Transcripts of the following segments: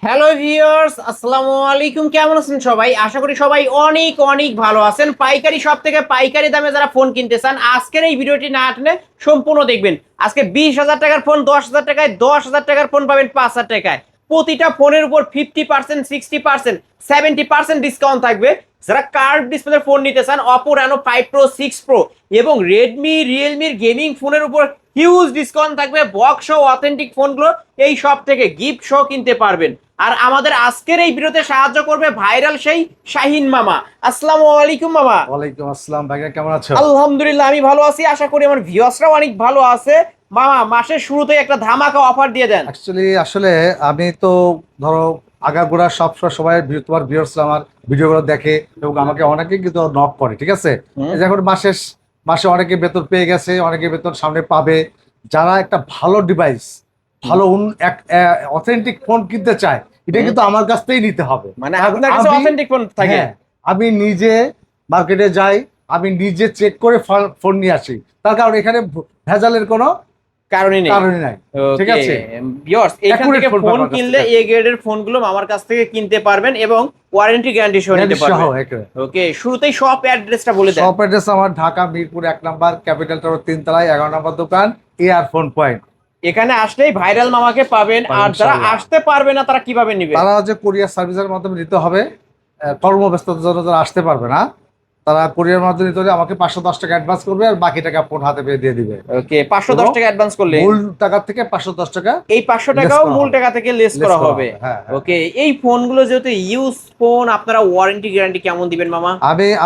Hello viewers, আসসালামু আলাইকুম। কেমন আছেন সবাই? আশা করি সবাই অনেক অনেক ভালো আছেন। পাইকারি শপ থেকে পাইকারি দামে যারা ফোন কিনতে চান, আজকের এই ভিডিওটি না টেনে সম্পূর্ণ দেখবেন। আজকে 20,000 টাকার ফোন 10,000 টাকায়, 10,000 টাকার ফোন পাবেন 5,000 টাকায়। প্রতিটা ফোনের উপর 50%, 60%, 70% ডিসকাউন্ট থাকবে। যারা কার্ভ ডিসপ্লে ফোন নিতে চান, অপো রেনো 5 প্রো, 6 প্রো এবং রেডমি রিয়েলমির গেমিং ফোনের উপর হিউজ ডিসকাউন্ট থাকবে। বক্স সহ অথেন্টিক ফোনগুলো এই শপ থেকে গিফট সহ কিনতে পারবেন। আর আমাদের আজকের এই ভিডিওতে সাহায্য করবে ভাইরাল সেই শাহিন মামা। আসসালামু আলাইকুম মামা। ওয়ালাইকুম আসসালাম ভাইয়া, কেমন আছো? আলহামদুলিল্লাহ, আমি ভালো আছি। আশা করি আমার ভিউয়ার্সরাও অনেক ভালো আছে। মামা, মাসের শুরুতেই একটা ধামাকা অফার দিয়ে দেন। আসলে আমি তো ধরো আগাগোড়া সবসময় সবাই তোমার ভিউয়ার্সরা আমার ভিডিওগুলো দেখে এবং আমাকে অনেকে কিন্তু নক করে, ঠিক আছে? এই যে এখন মাসে অনেকে বেতন পেয়ে গেছে, অনেকে বেতন সামনে পাবে। যারা একটা ভালো ডিভাইস, ভালো অথেন্টিক ফোন কিনতে চায়, এটা কিন্তু আমার কাছ থেকেই নিতে হবে। মানে আপনার কাছে অথেন্টিক ফোন থাকে? হ্যাঁ, আমি নিজে মার্কেটে যাই, আমি নিজে চেক করে ফোন নিয়ে আসি। তার কারণ এখানে ভেজালের কোনো কারণই নাই। ঠিক আছে? ভিউয়ার্স, এখান থেকে ফোন কিনলে এ গ্রেডের ফোনগুলো মামার কাছ থেকে কিনতে পারবেন এবং ওয়ারেন্টি গ্যারান্টি সহ নিতে পারবেন। ওকে, শুরুতেই শপ অ্যাড্রেসটা বলে দেন। শপ অ্যাড্রেস আমার Dhaka Mirpur 1 number, capital tower 3 তলায় 11 নম্বর দোকান, এয়ারফোন পয়েন্ট। এখানে আসলেই ভাইরাল মামাকে পাবেন। আর যারা আসতে পারবে না তারা কিভাবে নিবে? তারা যে কুরিয়ার সার্ভিসের মাধ্যমে নিতে হবে। কর্মব্যস্ততার জন্য যারা আসতে পারবে না, তারা কুরিয়ার মাধ্যমে নিতে হলে আমাকে 510 টাকা অ্যাডভান্স করবে, আর বাকি টাকা ফোন হাতে পেয়ে দিয়ে দিবে। ওকে, 510 টাকা অ্যাডভান্স করলে মূল টাকা থেকে 510 টাকা, এই 500 টাকাও মূল টাকা থেকে লেস করা হবে। ওকে, এই ফোনগুলো যেহেতু ইউজ ফোন, আপনারা ওয়ারেন্টি গ্যারান্টি কেমন দিবেন মামা?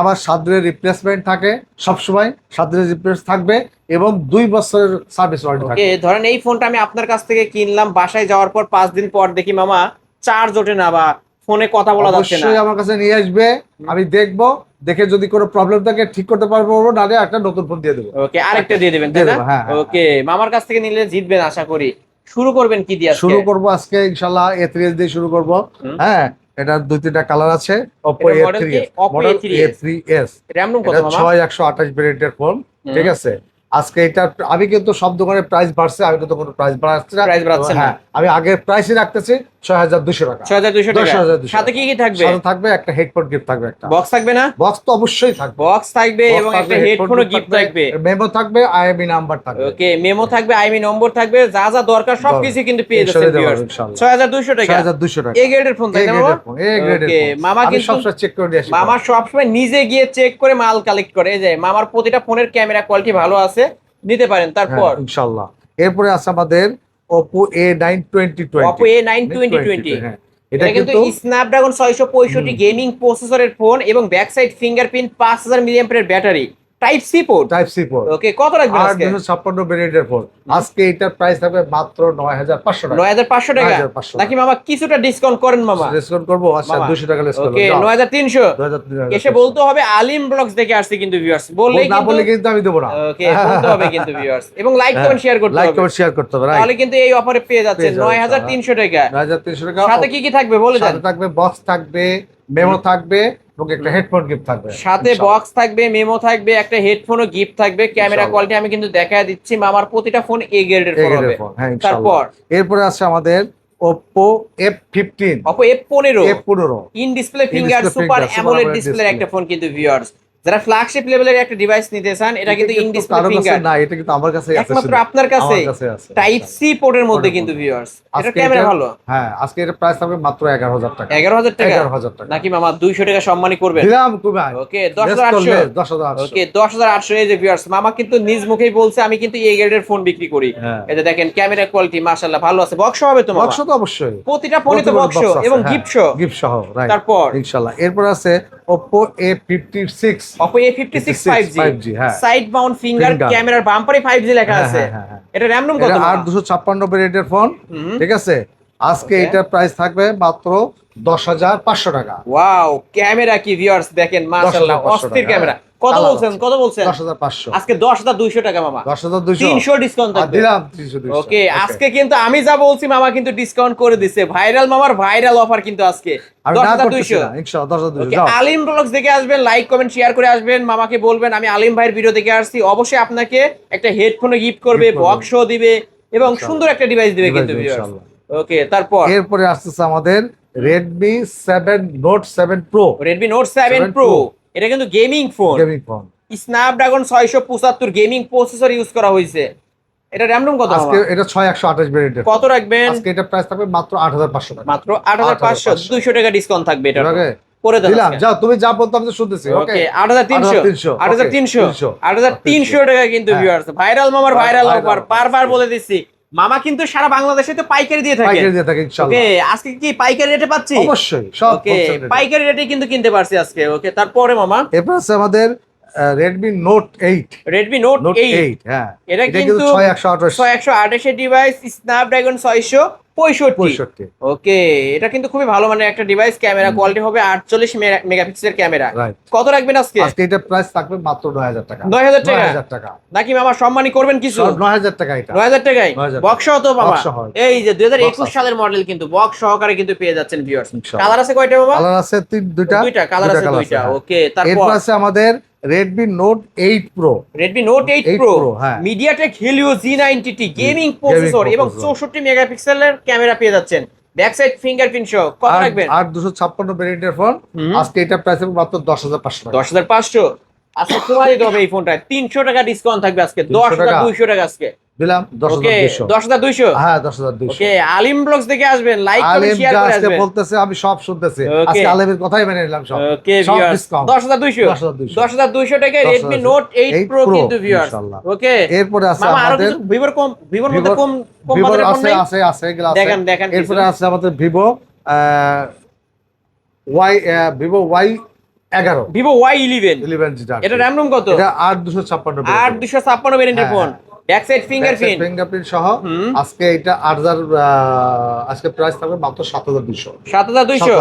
আমার 7 দিনের রিপ্লেসমেন্ট থাকে, সবসময় 7 দিনের রিপ্লেস থাকবে এবং 2 বছরের সার্ভিস ওয়ারেন্টি থাকবে। ওকে, ধরেন এই ফোনটা আমি আপনার কাছ থেকে কিনলাম, বাসায় যাওয়ার পর 5 দিন পর দেখি মামা চার্জ ওঠে না বা ফোনে কথা বলা যাচ্ছে না, অবশ্যই আমার কাছে নিয়ে আসবে, আমি দেখবো, দেখে যদি কোনো প্রবলেম থাকে ঠিক করতে পারবো, নাহলে একটা নতুন ফোন দিয়ে দেবো। ওকে, আরেকটা দিয়ে দিবেন, তাই না? ওকে, মামার কাছ থেকে নিলে জিতবেন আশা করি। শুরু করবেন কি দিয়ে? শুরু করব আজকে ইনশাআল্লাহ A3s দিয়ে শুরু করব। হ্যাঁ, এটা 2-3টা কালার আছে। Oppo A3s, model A3s, RAM room কত মামা? 6128 ভেরিয়েন্টের ফোন, ঠিক আছে? আজকে এটা আমি কিন্তু সব দোকানে প্রাইস বাড়ছে, আমি কিন্তু কোনো প্রাইস বাড়াচ্ছি না। হ্যাঁ, আমি আগের প্রাইসই রাখতেছি 6200 টাকা। 6200 টাকা। সাথে কি কি থাকবে? সাথে থাকবে একটা হেডফোন গিফট থাকবে। একটা বক্স থাকবে না? বক্স তো অবশ্যই থাকবে। বক্স থাকবে এবং একটা হেডফোনও গিফট থাকবে। মেমো থাকবে, আইএমই নাম্বার থাকবে। ওকে, মেমো থাকবে, আইএমই নম্বর থাকবে, যা যা দরকার সবকিছু কিন্তু পেয়ে যাচ্ছেন ভিউয়ার্স। 6200 টাকা। 6200 টাকা। এ গ্রেডের ফোন, তাই না মামা? ওকে, মামা কিন্তু সবসময় চেক করে দিয়ে আসি। মামা সবসময় নিজে গিয়ে চেক করে মাল কালেক্ট করে। এই যে মামার প্রতিটা ফোনের ক্যামেরা কোয়ালিটি ভালো আছে, নিতে পারেন। তারপর ইনশাআল্লাহ এরপরে আছে আমাদের Oppo A9 2020। Oppo A9 2020, এটা কিন্তু স্ন্যাপড্রাগন 665 গেমিং প্রসেসরের ফোন এবং back side fingerprint, 5000 milliampere battery, type C port. Okay, কত রাখবেন আজকে? 256 ভেরিয়েন্টের ফোন। আজকে এটার প্রাইস থাকবে মাত্র 9500 টাকা। 9500 টাকা নাকি মামা? কিছুটা ডিসকাউন্ট করেন মামা। ডিসকাউন্ট করব, আচ্ছা 200 টাকা লেস করব। ওকে, 9300। এসে বলতে হবে আলিম ব্লগস থেকে আসছে কিন্তু ভিউয়ার্স, বললে না বললে কিন্তু আমি দেব না। ওকে, বলতে হবে কিন্তু ভিউয়ার্স, এবং লাইক কমেন্ট শেয়ার করতে হবে। লাইক কমেন্ট শেয়ার করতে হবে, তাহলে কিন্তু এই অফারে পেয়ে যাচ্ছেন 9300 টাকা। 9300 টাকা। সাথে কি কি থাকবে বলে দেন? সাথে থাকবে বক্স থাকবে, মেমো থাকবে এবং একটা হেডফোন গিফট থাকবে। সাথে বক্স থাকবে, মেমো থাকবে, একটা হেডফোনও গিফট থাকবে। ক্যামেরা কোয়ালিটি আমি কিন্তু দেখায় দিচ্ছি, মামার প্রতিটা ফোন এ গ্রেডের ফোন হবে। তারপর এরপর আছে আমাদের Oppo F15। Oppo F15 in display finger super AMOLED ডিসপ্লের একটা ফোন কিন্তু ভিউয়ার্স। যারা ফ্ল্যাগশিপ লেভেলের একটা ডিভাইস নিতে চান, এটা কিন্তু ইন ডিসপ্লে ফিঙ্গার না, এটা কিন্তু আমার কাছে আছে, একমাত্র আপনার কাছে টাইপ সি পোর্টের মধ্যে কিন্তু ভিউয়ার্স। এটা ক্যামেরা ভালো। হ্যাঁ, আজকে এর প্রাইস থাকবে মাত্র 11000 টাকা। 11000 টাকা? 11000 টাকা নাকি মামা 200 টাকা সম্মানী করবেন? দিলাম ভাই। ওকে, 10800। ওকে, 10800। এই যে ভিউয়ার্স, মামা কিন্তু নিজ মুখেই বলছে আমি কিন্তু এই গ্রেডের ফোন বিক্রি করি। এই যে দেখেন ক্যামেরা কোয়ালিটি মাশাআল্লাহ ভালো আছে। বক্স হবে তো মামা? বক্স তো অবশ্যই, প্রতিটা ফোনে তো বক্স এবং গিফট সহ, রাইট। তারপর ইনশাআল্লাহ এরপর আছে Oppo A56। Oppo A56 5G, side mount finger ক্যামেরার বাম্পারে 5G লেখা আছে। এটা RAM রুম কত? 8256 ভেরিয়েন্টের ফোন, ঠিক আছে? আজকে এটার প্রাইস থাকবে মাত্র 10500 টাকা। ওয়াও, ক্যামেরা কি ভিউয়ার্স দেখেন মাশাআল্লাহ, অস্থির ক্যামেরা। কত বলছেন? 10500। আজকে 10200 টাকা মামা। 10200 300 ডিসকাউন্ট থাকবে। দিলাম 300। ওকে, আজকে কিন্তু আমি যা বলছি মামা কিন্তু ডিসকাউন্ট করে দিছে। ভাইরাল মামার ভাইরাল অফার কিন্তু আজকে 10200 ইনশাআল্লাহ। 10200 ওকে, আলিম ব্লগস দেখে আসবেন, লাইক কমেন্ট শেয়ার করে আসবেন, মামাকে বলবেন আমি আলিম ভাইয়ের ভিডিও দেখে আসছি। অবশ্যই আপনাকে একটা হেডফোন গিফট করবে, বক্সও দিবে এবং সুন্দর একটা ডিভাইস দিবে কিন্তু ভিউয়ার্স। ওকে, তারপর এরপরে আসতেছে আমাদের Redmi 7 Note 7 Pro Redmi Note 7 Pro, এটা কিন্তু gaming phone, gaming phone. Snapdragon 675 gaming processor use করা হয়েছে। এটা র‍্যাম রোম কত আজকে মামা? এটা 6128 ভেরিয়েন্টের। কত রাখবেন? আজকে এটা প্রাইস থাকবে মাত্র 8500 টাকা। মাত্র 8500, 200 টাকা ডিসকাউন্ট থাকবে এটা। ওকে করে দেন দিলাম, আজকে। যাও তুমি যা বলতো আমি তো শুনতেছি। ওকে ওকে 8300, 8300 টাকা কিন্তু হ্যাঁ। ভিউয়ার্স, ভাইরাল মামার ভাইরাল Viral অফার, offer। বারবার বলে দিচ্ছি। মামা কিন্তু সারা বাংলাদেশে তো পাইকারি দিয়ে থাকে। পাইকারি দিয়ে থাকে ইনশাআল্লাহ। ওকে, আজকে কি পাইকারি রেটে পাচ্ছি? অবশ্যই সব ওকে, পাইকারি রেটে কিন্তু কিনতে পারছি আজকে। ওকে, তারপরে মামা এরপর আছে আমাদের Redmi Note 8 Redmi Note 8, হ্যাঁ এটা কিন্তু 6128 ডিভাইস, স্ন্যাপড্রাগন 665। ওকে, এটা কিন্তু খুবই ভালো মানের একটা ডিভাইস, ক্যামেরা কোয়ালিটি হবে 48 মেগাপিক্সেলের ক্যামেরা। রাইট। কত রাখবেন আজকে? আজকে এটা প্রাইস থাকবে মাত্র 9000 টাকা। 9000 টাকা? 9000 টাকা নাকি মামা সম্মানী করবেন কিছু? 9000 টাকা এটা। 9000 টাকায় 9000 বক্স সহ তো মামা? বক্স সহ। এই যে 2021 বক্স সালের মডেল কিন্তু বক্স সহকারে কিন্তু পেয়ে যাচ্ছেন ভিউয়ার্স। ইনশাআল্লাহ। কালার আছে কয়টা বাবা? কালার আছে দুইটা। দুইটা কালার আছে, দুইটা। হ্যাঁ। ওকে, তারপর এরপর আছে আমাদের Redmi Note 8 Pro Redmi Note 8 8 Pro, Pro, হ্যাঁ। MediaTek Helio G90T gaming processor এবং processor। 64 মেগাপিক্সেলের ক্যামেরা পেয়ে যাচ্ছেন, ব্যাক সাইড ফিঙ্গারপ্রিন্ট সহ। কত রাখবেন? 8256 ভেরিয়েন্টের ফোন। আজকে এটা প্রাইস হবে মাত্র 10500 টাকা। 10500। আজকে তোমার দিতে হবে এই ফোনটা 300 টাকা ডিসকাউন্ট থাকবে আজকে, 300 টাকা। 10200 টাকা আজকে। দিলাম ওকে, 10200। 10200। হ্যাঁ 10200। ওকে, আলিম ব্লগস দেখে আসবেন, লাইক কমেন্ট আলেম শেয়ার করে আজকে আসবেন। বলতেছে, আমি সব শুনতেছি। Okay। আজকে আলেমের কথাই মেনে নিলাম সব। ওকে সব ভিউয়ার্স, ডিসকাউন্ট 10200 10200 10200 টাকায় Redmi 10200 Note 8 Pro কিন্তু ভিউয়ার্স। ইনশাআল্লাহ। ওকে, এরপরে আছে মামা আরো আমাদের কিছু ভিভোর মধ্যে কম ভিভো বাজেটের ফোন আছে নাই? আছে আছে এগুলো আছে। দেখেন দেখেন এরপরে আছে আমাদের ভিভো Y11 ভিভো Y11, 11 যেটা এটা র‍্যাম রোম কত? এটা 8256 8256 ভেরিয়েন্টের phone, back side fingerprint fingerprint সহ। আজকে এটা 8000 আজকে প্রাইস থাকবে মাত্র 7200। 7200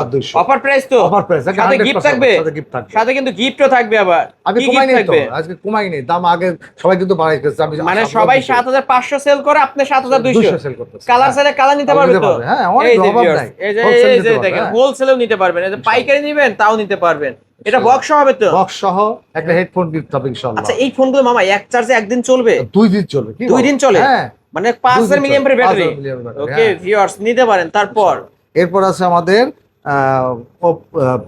অফার প্রাইস তো? অফার প্রাইস সাথে গিফট থাকবে? সাথে গিফট থাকবে। সাথে কিন্তু গিফটও থাকবে আবার। আমি কি কমাই gift নাই তো, থাকবে? আজকে কমাই নাই দাম। আগে সবাই কিন্তু বাড়াই গেছে, আমি মানে সবাই 7500 সেল করে, আপনি 7200 সেল করতেছি। কালার সাথে কালার নিতে পারবে তো? হ্যাঁ, অনেক এই যে অভাব viewers, নাই। এই যে Wholesale এই যে নিতে পারবে, দেখেন হ্যাঁ। হোলসেলও নিতে পারবেন, এই যে পাইকারি নেবেন তাও নিতে পারবেন। এটা বক্স হবে তো? বক্স সহ একটা হেডফোন গিফট হবে ইনশাআল্লাহ। আচ্ছা, এই ফোনগুলো মামা এক চার্জে একদিন চলবে? 2 দিন চলবে। কি 2 দিন চলে? হ্যাঁ, মানে 5000 মিলিঅ্যাম্পিয়ার ব্যাটারি। 5000 mAh battery, ওকে হ্যাঁ। ভিউয়ার্স, নিতে পারেন। তারপর এরপর আছে আমাদের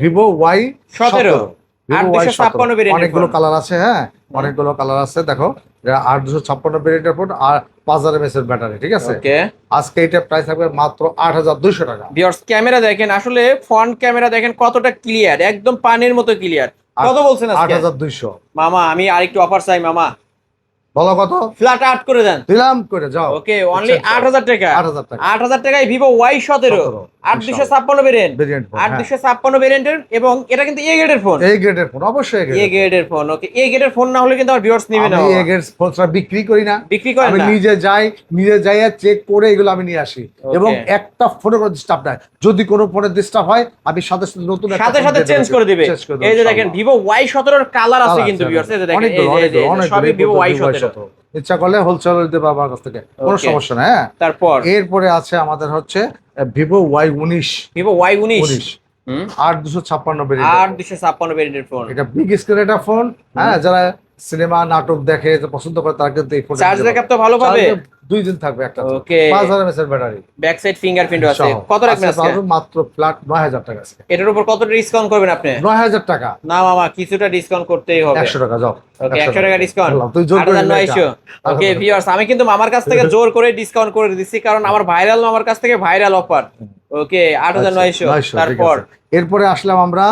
ভিভো Y17 8256 ভেরিয়েন্টের অনেকগুলো ফোন। কালার আছে। হ্যাঁ, অনেকগুলো কালার আছে। দেখো, এটা 8256 ভেরিয়েন্টের ফোন আর 5000 mAh এর ব্যাটারি। ঠিক আছে, ওকে আজকে এটা প্রাইস থাকবে মাত্র 8200 টাকা। ভিউয়ার্স, ক্যামেরা দেখেন, আসলে ফ্রন্ট ক্যামেরা দেখেন কতটা ক্লিয়ার, একদম পানির মতো ক্লিয়ার। কত বলছেন আজকে? 8200। মামা আমি আরেকটু অফার চাই মামা, বলো কত? ফ্ল্যাট 8 করে দেন। দিলাম করে যাও। ওকে, অনলি 8000 টাকা। 8000 টাকা 8000 টাকায় Vivo Y17 8256 variant, variant phone. 8256 ভেরিয়েন্টের, এবং এটা কিন্তু এ গ্রেডের ফোন। এই গ্রেডের ফোন, অবশ্যই এ গ্রেডের ফোন। ওকে, এ গ্রেডের ফোন না হলে কিন্তু আমার ভিউয়ার্স নেবে না। আমি এই গ্রেড ফোনটা বিক্রি করি না, বিক্রি করেন আমি না? নিজে যাই চেক করে এগুলো আমি নিয়ে আসি। Okay। এবং একটা ফোনে কোনো ডিস্টার্ব নাই। যদি কোনো ফোনে ডিস্টার্ব হয় আমি সাথে সাথে নতুন একটা সাথে ফোন সাথে দিয়ে চেঞ্জ দেব। করে দিবে। Change করে দেব, এই যে দেখেন ভিভো Y17 এর কালার আছে কিন্তু ভিউয়ার্স, এই যে দেখেন, এই যে সবই ভিভো Y17। ইচ্ছা করলে হোলসেল দিতে পারবো আমার কাছ থেকে, কোনো Okay। সমস্যা নাই। হ্যাঁ, তারপর এরপরে আছে আমাদের হচ্ছে Vivo Y19 Vivo Y19 8256 variant. 8256 ভেরিয়েন্টের ফোন। এটা বিগ স্ক্রিন একটা ফোন। হ্যাঁ, যারা সিনেমা নাটক দেখে পছন্দ করে তারা কিন্তু এই ফোন চার্জ ব্যাকআপ তো ভালো পাবে? 2 দিন থাকবে একটা। ওকে, 5000 mAh এর ব্যাটারি। ব্যাক সাইড ফিঙ্গারপ্রিন্ট আছে। কত রাখবেন আজকে? মাত্র ফ্ল্যাট 9000 টাকা আজকে। এটার উপর কত ডিসকাউন্ট করবেন আপনি? 9000 টাকা। না মামা, কিছুটা ডিসকাউন্ট করতেই হবে। 100 টাকা যাও। ওকে, 100 টাকা ডিসকাউন্ট। তুই জোর করে 8900। ওকে ভিউয়ার্স, আমি কিন্তু মামার কাছ থেকে জোর করে ডিসকাউন্ট করে দিচ্ছি, কারণ আমার ভাইরাল মামার কাছ থেকে ভাইরাল অফার। ওকে, 8900। তারপর এরপরে আসলাম আমরা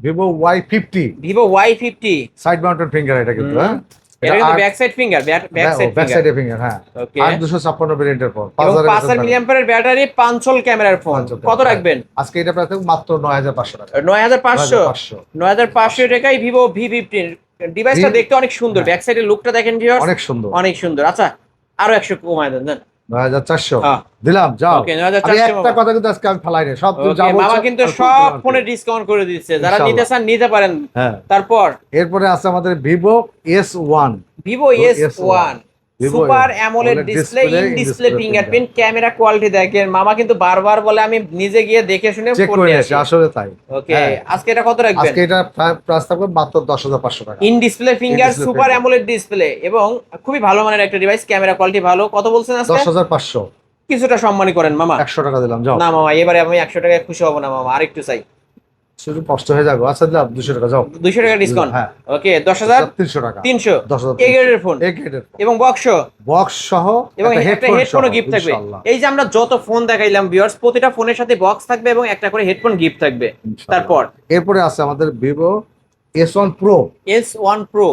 Vivo Y50 Vivo Y50 side mounted finger. এটা কিন্তু হ্যাঁ, এটা কিন্তু back side finger, back side back finger. সাইডে ফিঙ্গার। হ্যাঁ, ওকে, 8256 ভেরিয়েন্টের ফোন, 5000 5000 মিলিঅ্যাম্পিয়ারের ব্যাটারি, 500 ক্যামেরার ফোন। কত রাখবেন আজকে? এটা প্রায় মাত্র 9500 টাকা। 9500 9500 টাকায় ভিভো V15। ডিভাইসটা দেখতে অনেক সুন্দর, ব্যাক সাইডের লুকটা দেখেন ভিউয়ার্স, অনেক সুন্দর, অনেক সুন্দর। আচ্ছা, আরো 100 কমায় দেন। 9400 হ্যাঁ। দিলাম, যাও। ওকে, আমি 9400। একটা কথা কিন্তু আজকে আমি ফেলাই নাই, সব তুমি যা ওকে, বলছো মামা কিন্তু আমি সব শুনতে ফোনে পারছি। ডিসকাউন্ট করে দিচ্ছে, যারা ইনশাআল্লাহ। নিতে চান নিতে পারেন। হ্যাঁ, তারপর এরপরে আছে আমাদের Vivo S1 Vivo S1 Vivo super S1 AMOLED display, in display display fingerprint, camera quality দেখেন। মামা কিন্তু বারবার বলে, আমি নিজে গিয়ে দেখে শুনে চেক ফোন করে নিয়ে আসি, আসি। আসলে তাই। ওকে, হ্যাঁ। আজকে এটা কত রাখবেন? আজকে এটা প্রাইস থাকবে মাত্র 10500 টাকা। In display finger, display super finger। AMOLED display, এবং খুবই ভালো মানের একটা ডিভাইস, ক্যামেরা কোয়ালিটি ভালো। কত বলছেন আজকে? 10500 কিছুটা সম্মানী করেন মামা। 100 টাকা দিলাম, যাও। না মামা, এবারে আমি 100 টাকায় খুশি হব না মামা, আরেকটু চাই। শুধু কষ্ট হয়ে যাবে। আচ্ছা দিলাম 200 টাকা, যাও। 200 টাকা ডিসকাউন্ট। হ্যাঁ। ওকে 10,000 300 টাকা। 300 10,300 এই গ্রেডের ফোন এই গ্রেডের এবং বক্স বক্স সহ এবং একটা একটা হেডফোন হেডফোনও গিফট থাকবে। ইনশাআল্লাহ। এই যে আমরা যত ফোন দেখাইলাম ভিউয়ার্স, প্রতিটা ফোনের সাথে বক্স থাকবে এবং একটা করে হেডফোন গিফট থাকবে। ইনশাআল্লাহ। তারপর এরপরে আছে আমাদের Vivo S1 Pro S1 Pro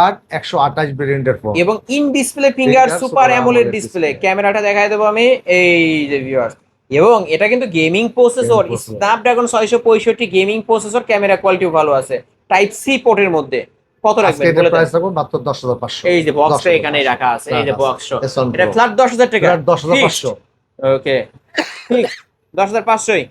আর 128 ভেরিয়েন্টের ফোন এবং in display finger Finger super Super AMOLED AMOLED display. display। ক্যামেরাটা দেখাই দেবো আমি, এই যে ভিউয়ার্স, এবং এটা কিন্তু gaming processor, Gaming processor। Snapdragon 665 gaming processor, camera কোয়ালিটিও ভালো আছে, টাইপ সি পোর্টের মধ্যে। কত আজকে রাখবেন এটার বলে দেন? প্রাইস রাখবো মাত্র 10,500। এই যে বক্সটা 10,500 এখানেই রাখা আছে, এই যে বক্স S1 এটা Pro। ফ্ল্যাট 10,000 টাকা। ফ্ল্যাট 10,500। ওকে ঠিক 10,500।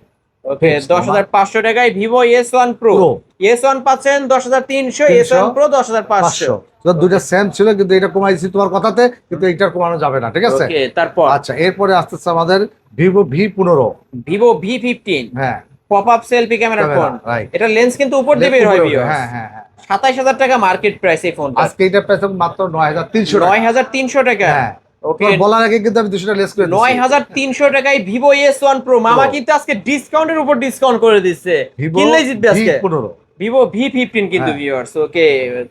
ওকে Fixed, 10,500 টাকায় Vivo S1 Pro। Pro। S1 পাচ্ছেন 10,300, S1 Pro 10,500। 500। তো দুইটা সেম ছিল, কিন্তু এটা কমাই দিছি তোমার কথাতে, কিন্তু এটা কমানো যাবে না, ঠিক আছে? ওকে তারপর আচ্ছা, এরপরে আসতেছে আমাদের ভিভো V15। ভিভো V15 হ্যাঁ, pop up selfie camera phone. Right. এটা লেন্স কিন্তু উপর দিয়ে বের হয় ভিউয়ার্স। হ্যাঁ হ্যাঁ হ্যাঁ। 27,000 টাকা মার্কেট প্রাইস এই ফোনটা। আজকে এটা প্রাইস মাত্র 9,300 টাকা। 9,300 টাকা। হ্যাঁ। ওকে তোমার বলার আগে কিন্তু আমি 200 টাকা লেস করে দিচ্ছি। 9,300 টাকায় ভিভো S1 Pro। মামা Pro। কিন্তু আজকে ডিসকাউন্টের উপর ডিসকাউন্ট করে দিচ্ছে, ভিভো কিনলেই জিতবে আজকে। V15। ভিভো V15 কিন্তু হ্যাঁ। ভিউয়ার্স। ওকে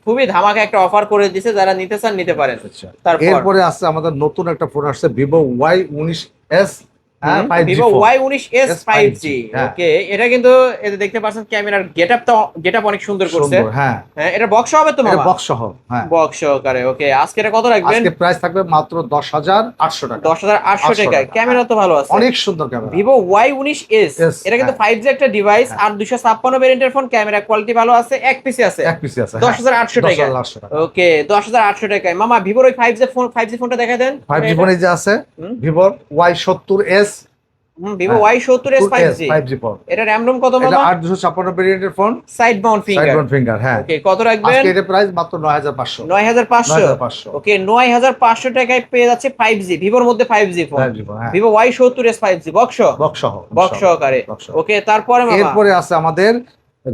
খুবই ধামাকা একটা অফার করে দিছে, যারা নিতে চান নিতে পারেন। আচ্ছা, তারপর এরপরে আসছে আমাদের নতুন একটা ফোন আসছে ভিভো Y19s। হ্যাঁ, 5G Vivo phone. Y19s 5G। হ্যাঁ। ওকে এটা কিন্তু এতে দেখতে পাচ্ছেন ক্যামেরার গেটআপ অনেক সুন্দর করছে। সুন্দর, হ্যাঁ। হ্যাঁ এটা বক্স হবে তো এটা মামা? বক্স সহ, হ্যাঁ। বক্স সহকারে। ওকে আজকে এটা কত রাখবেন? আজকে প্রাইস থাকবে মাত্র 10,800 টাকা। 10,800 টাকায়। টাকা। ক্যামেরা তো ভালো আছে, অনেক সুন্দর ক্যামেরা। Vivo Y19s। Yes, এটা কিন্তু হ্যাঁ। 5G একটা ডিভাইস, আর 256 ভেরিয়েন্টের ফোন, ক্যামেরা কোয়ালিটি ভালো আছে, এক পিসে আছে, এক পিসি আছে, 10,800 টাকা। 10,800 টাকা। ওকে 10,800 টাকায়। মামা ভিভোর ওই 5G ফোনটা দেখা দেন। 5G ফোন এই যে আছে হুম। Vivo Y70s। Vivo Y70s 5G। 5G phone. এটা র‍্যাম রোম কত এটা মামা? 856 ভেরিয়েন্টের phone, side mount side finger. Mount finger, হ্যাঁ। ওকে কত রাখবেন? আজকে এটা প্রাইস মাত্র 9,500। 9,500। 9,500। ওকে 9,500 টাকায় পেয়ে যাচ্ছে 5G, ভিভোর মধ্যে 5G ফোন, 5G ফোন, হ্যাঁ। Vivo Y70s 5G box box সহ, বক্স সহকারে। বক্স সহ। ওকে তারপরে মামা এরপরে আছে আমাদের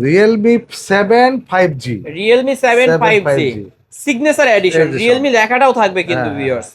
Realme 7 5G। Realme 7 5G 5G signature addition. Edition। Realme লেখাটাও থাকবে কিন্তু হ্যাঁ। ভিউয়ার্স।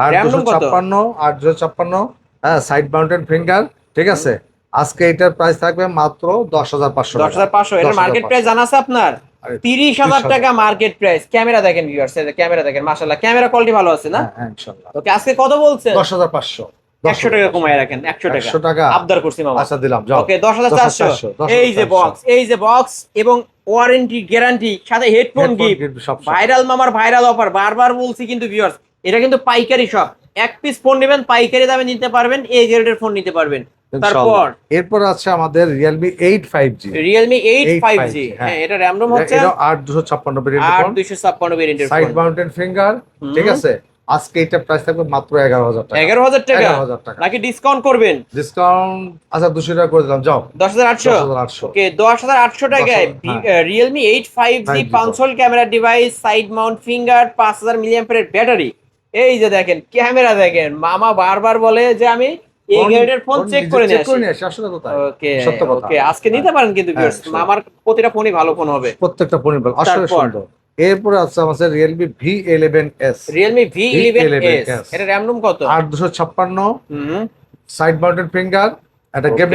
আর RAM ROM কত? 256, হ্যাঁ, সাইড মাউন্টেড ফিঙ্গার, ঠিক আছে? আজকে এটার প্রাইস থাকবে মাত্র 10,500 টাকা। 10,500। এটার মার্কেট প্রাইস জানা আছে আপনার? আরে, 30,000 টাকা মার্কেট প্রাইস। ক্যামেরা দেখেন ভিউয়ার্স, এই যে ক্যামেরা দেখেন, মাশাআল্লাহ ক্যামেরা কোয়ালিটি ভালো আছে না? হ্যাঁ, ইনশাআল্লাহ। ওকে আজকে কত বলছেন? 10,500। 100 টাকা কমায় রাখেন, 100 টাকা। 100 টাকা। আবদার করছি মামা। আচ্ছা দিলাম, যাও। ওকে 10,400। 10,400। এই যে বক্স, এই যে বক্স এবং ওয়ারেন্টি গ্যারান্টি সাথে হেডফোন Headphone গিফট। gift সব সব। ভাইরাল মামার ভাইরাল অফার, বারবার বলছি কিন্তু ভিউয়ার্স, এটা কিন্তু পাইকারি শপ। এক পিস ফোন নেবেন পাইকারি দামে নিতে পারবেন, এই গ্রেডের ফোন নিতে পারবেন। তারপর এরপর আছে আমাদের Realme 8 5G। Realme 8 8 5G। 5G, হ্যাঁ এটা RAM ROM হচ্ছে এটা 856 ভেরিয়েন্টের ফোন, 8,256 ভেরিয়েন্টের সাইড ফোন। মাউন্টেড ফিঙ্গার, ঠিক আছে? আজকে এটা প্রাইস থাকবে মাত্র 11,000 টাকা। 11,000 টাকা 11,000 টাকা। নাকি ডিসকাউন্ট করবেন? ডিসকাউন্ট আচ্ছা 200 টাকা করে দিলাম, যাও। 10,800। 10,800। ওকে 10,800 টাকায় 10,000, Realme 8 5G 5G পাঁচশোল camera device, side mount finger, 5,000 মিলিঅ্যাম্পিয়ারের ব্যাটারি। এই যে দেখেন ক্যামেরা দেখেন, মামা বারবার বলে যে আমি এই গ্রেডের ফোন চেক করে নিয়ে আসি। আসলে তো তাই। ওকে সত্য কথা। ওকে আজকে নিতে পারেন কিন্তু হ্যাঁ, viewers, মামার প্রতিটা ফোনই ভালো ফোন হবে। প্রত্যেকটা ফোনই ভালো, আসলে তারপর? সুন্দর। এরপরে আছে আমাদের Realme V11s। Realme V11s। V11s এটা RAM ROM কত? 8,256, হুম সাইড মাউন্টেড ফিঙ্গার, একটা Okay.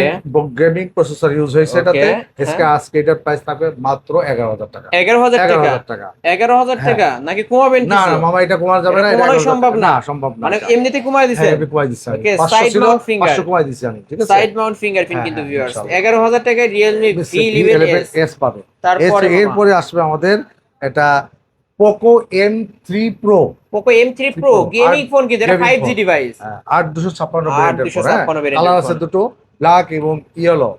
গেমিং প্রসেসর ইউজ হয়েছে Okay, এটাতে। হ্যাঁ। আজকে এটার প্রাইস থাকবে মাত্র 11,000 টাকা। 11,000 টাকা। 11,000 টাকা। 11,000 হ্যাঁ। টাকা নাকি কমাবেন না কিছু? না মামা, এটা কমানো যাবে এটা না, এটা কমানো 11,000 সম্ভব টাকা। না? না, সম্ভব না। মানে এমনিতে কমায় দিছে? হ্যাঁ, আমি কমাই দিচ্ছি আমি। Okay, 500 side ছিল, mount finger। 500 কমাই দিচ্ছি আমি, ঠিক আছে? সাইড মাউন্ট ফিঙ্গারপ্রিন্ট হ্যাঁ, কিন্তু হ্যাঁ, ভিউয়ার্স। ইনশাআল্লাহ। 11,000 টাকায় Realme V11s। V11s পাবে। তারপরে মামা? এরপরে আসবে আমাদের এটা Poco M3 Pro। Poco M3 Pro Pro, gaming phone কিন্তু এটা gaming 5G phone। ডিভাইস। 8,256 ভেরিয়েন্টের ফোন, 8,256 ভেরিয়েন্টের কালার আছে ফোন। দুটো, ব্ল্যাক এবং ইয়েলো।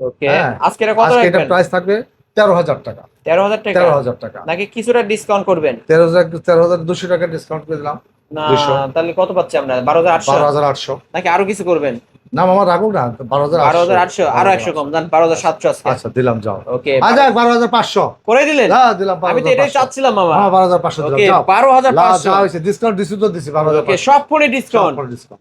ওকে হ্যাঁ। আজকে এটা কত আজকে এটার রাখবেন? প্রাইস থাকবে 13,000 টাকা। 13,000 টাকা 13,000 টাকা। নাকি কিছুটা ডিসকাউন্ট করবেন? 13,200 টাকা ডিসকাউন্ট করে দিলাম। না 200। তাহলে কত পাচ্ছি আমরা? 12,800 12,800। নাকি আরো কিছু করবেন? না মামা, রাখুক না, 12,800 আরো 100 কম জান, 12,700 আজকে। আচ্ছা দিলাম, যাও। ওকে আচ্ছা 12,500। করে দিলেন? হ্যাঁ দিলাম, আমি তো এটাই চাচ্ছিলাম মামা। হ্যাঁ 12,500 দিলাম, ওকে যাও। 12,500। যা হইছে, ডিসকাউন্ট দিছি তো দিছি, ওকে 12,500 সব ফোনে ডিসকাউন্ট।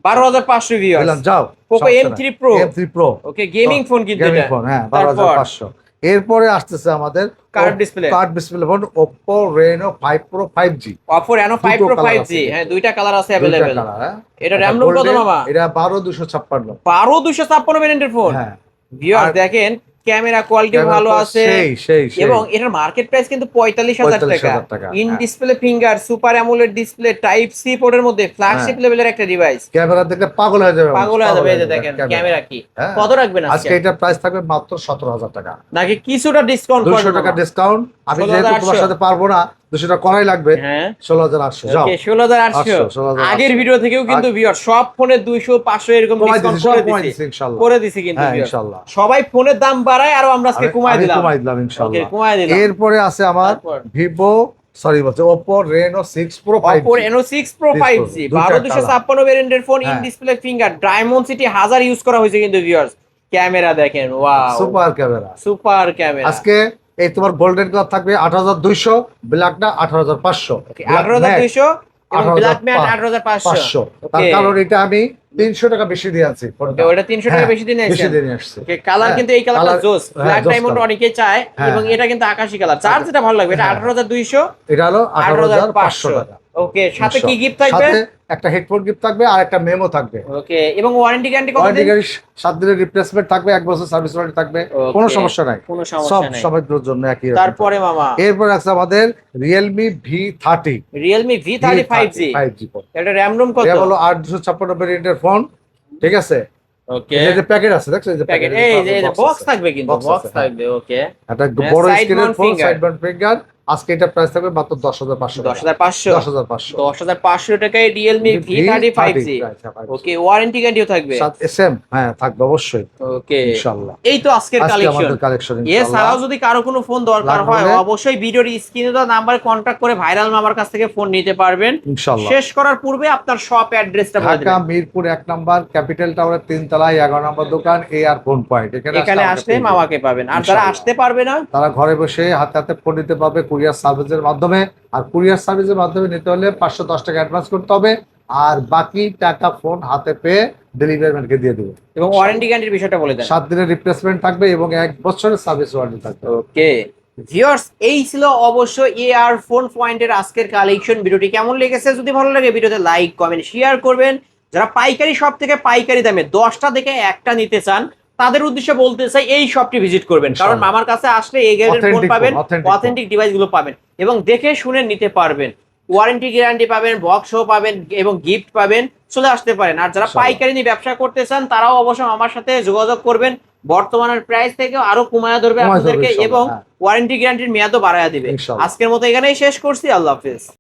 12,500 ভিউয়ার্স। দিলাম, যাও। Poco সমস্যা M3 নাই। Pro। M3 Pro ওকে গেমিং ফোন কিন্তু গেমিং এটা। ফোন, হ্যাঁ তারপর? 12,500। এরপরে আসতেছে আমাদের curve display phone Oppo Reno 5 Pro 5G। Oppo Reno 5 দুটো Pro colour 5G, আছে। হ্যাঁ দুইটা কালার আছে দুইটা अवेलेबल। colour, হ্যাঁ। এটা একটা RAM ROM কত golden, মামা? এটা 12256। 12256 ভেরিয়েন্টের ফোন। হ্যাঁ, ভিউয়ার্স আর দেখেন ক্যামেরা কোয়ালিটি ক্যামেরা ভালো তো আছে সেই এবং এটার মার্কেট প্রাইস কিন্তু 45000 টাকা। 45,000 টাকা, ইন হ্যাঁ। Display finger, super AMOLED display, type C পোর্টের মধ্যে ফ্ল্যাগশিপ লেভেলের একটা ডিভাইস। ক্যামেরা দেখলে পাগল হয়ে যাবে, পাগল হয়ে যাবে। এই যে দেখেন ক্যামেরা কি হ্যাঁ। কত রাখবেন আজকে আজকে? এটার প্রাইস থাকবে মাত্র 17,000 টাকা, নাকি কিছুটা ডিসকাউন্ট 200 টাকা ডিসকাউন্ট। আমি যেহেতু 16,800 তোমার সাথে পারবো না, 200 টাকা করাই লাগবে। হ্যাঁ 16,800 যাও। ওকে 16,800। 16,800 আগের ভিডিও থেকেও কিন্তু ভিউয়ার সব ফোনে 200 500 এরকম কমাই ডিসকাউন্ট দিছি, সব করে কমাই দিছি দিছি ইনশাআল্লাহ। করে দিছি কিন্তু হ্যাঁ viewers। ইনশাআল্লাহ। সবাই ফোনের দাম বাড়ায় আর আমরা আজকে কমায় আমি দিলাম। কমাই দিলাম ওকে ইনশাআল্লাহ। কমায় দিলাম। এরপরে আছে আমার তারপর? Vivo Oppo Reno 6 Pro 5G। Oppo Reno 6 Pro 5G দুইটা 12256 ভেরিয়েন্টের ফোন, ইন হ্যাঁ। Display finger, diamond city 1000 use করা হয়েছে কিন্তু ভিউয়ার্স। ক্যামেরা দেখেন wow super camera. Super camera. আজকে এই তোমার গোল্ডেন কালার থাকবে 8200, ব্ল্যাকটা 18500, 18200 এবং ব্ল্যাক ম্যাট 18500। তার কারণ এটা আমি 300 টাকা বেশি দিয়ে আছি ওকে ওটা 300 টাকা বেশি দিন বেশি আছে। দিয়ে আসছে। ওকে কালার হ্যাঁ, কিন্তু এই কালারটা colour- জোস, হ্যাঁ, ব্ল্যাক জোস ডায়মন্ড colour। অনেকেই চায় হ্যাঁ, এবং এটা কিন্তু আকাশী কালার। চার্জ এটা ভালো লাগবে। এটা হ্যাঁ। 18200 এটা হলো 18,500 টাকা। ওকে সাথে কি গিফট থাকবে? সাথে একটা হেডফোন গিফট থাকবে আর একটা মেমো থাকবে। ওকে এবং ওয়ারেন্টি গ্যারান্টি কত ওয়ারেন্টি দিন? গ্যারান্টি 7 দিনের রিপ্লেসমেন্ট থাকবে, 1 বছর সার্ভিস ওয়ারেন্টি থাকবে, কোনো Okay, সমস্যা নাই। কোনো সব সমস্যা নাই। সবার জন্য একই রকম। তারপরে মামা এরপর আছে আমাদের Realme V30 Realme V30 5G। 5G phone. এটা RAM ROM কত? এটা হলো 8256 ভেরিয়েন্টের ফোন, ঠিক আছে। ওকে এই যে প্যাকেট আছে, দেখছো এই যে প্যাকেট এই যে বক্স থাকবে কিন্তু Box বক্স আছে, থাকবে। ওকে এটা হ্যাঁ, বড় side স্ক্রিনের mount phone, finger। Side mount finger. আজকে এটা প্রাইস থাকবে মাত্র 10,500 টাকা। 10500 10,500 10500 টাকায় Realme V30 5G। ওকে ওয়ারেন্টি গ্যারান্টিও থাকবে। এসএম হ্যাঁ থাকবে অবশ্যই ওকে ইনশাআল্লাহ। এই তো আজকের আজকে কালেকশন। আমাদের কালেকশন এছাড়াও ইনশাআল্লাহ। যদি কারো কোনো ফোন দরকার লাগবে হয় হলে- অবশ্যই ভিডিওর স্ক্রিনে দেওয়া নাম্বারে কন্ট্যাক্ট করে ভাইরাল মামার কাছ থেকে ফোন নিতে পারবেন। ইনশাআল্লাহ। শেষ করার পূর্বে আপনার শপ অ্যাড্রেসটা বলে ঢাকা দিন। মিরপুর 1 নাম্বার ক্যাপিটাল টাওয়ারের 3 তলায় 11 নম্বর দোকান AR ফোন পয়েন্ট। এখানে আসলে মামাকে পাবেন। আর যারা ইনশাআল্লাহ। আসতে পারবে না তারা ঘরে বসে হাতে হাতে ফোন নিতে পারবে কুরিয়ার সার্ভিসের মাধ্যমে। আর কুরিয়ার সার্ভিসের মাধ্যমে নিতে হলে 510 টাকা অ্যাডভান্স করতে হবে, আর বাকি টাকা ফোন হাতে পেয়ে ডেলিভারি ম্যানকে দিয়ে দেবে। এবং ওয়ারেন্টি গ্যারান্টির বিষয়টা বলে দেন। 7 দিনের রিপ্লেসমেন্ট থাকবে এবং 1 বছরের সার্ভিস ওয়ারেন্টি থাকবে। ওকে ভিউয়ার্স এই ছিল অবশ্য AR ফোন পয়েন্টের আজকের কালেকশন। ভিডিওটি কেমন লেগেছে? যদি ভালো লাগে ভিডিওতে লাইক কমেন্ট শেয়ার করবেন। যারা পাইকারি শপ থেকে পাইকারি দামে 10টা থেকে একটা নিতে চান তাদের উদ্দেশ্যে বলতে চাই এই শপটি ভিজিট করবেন, কারণ ইনশাআল্লাহ। মামার কাছে আসলে এই গ্রেডের ফোন Authentic পাবেন, phone, authentic অথেন্টিক ডিভাইস গুলো পাবেন এবং দেখে শুনে নিতে পারবেন। ওয়ারেন্টি গ্যারান্টি পাবেন, বক্সও পাবেন এবং গিফট পাবেন। চলে আসতে পারেন। আর যারা ইনশাআল্লাহ। পাইকারি নিয়ে ব্যবসা করতে চান তারাও অবশ্যই আমার সাথে যোগাযোগ করবেন। বর্তমানের প্রাইস থেকে আরো কমায়া ধরবে কমায় ধরবে আপনাদেরকে ইনশাআল্লাহ, এবং হ্যাঁ। ওয়ারেন্টি গ্যারান্টির মেয়াদও বাড়ায়া দিবে। ইনশাআল্লাহ। আজকের মতো এখানেই শেষ করছি। আল্লাহ হাফেজ।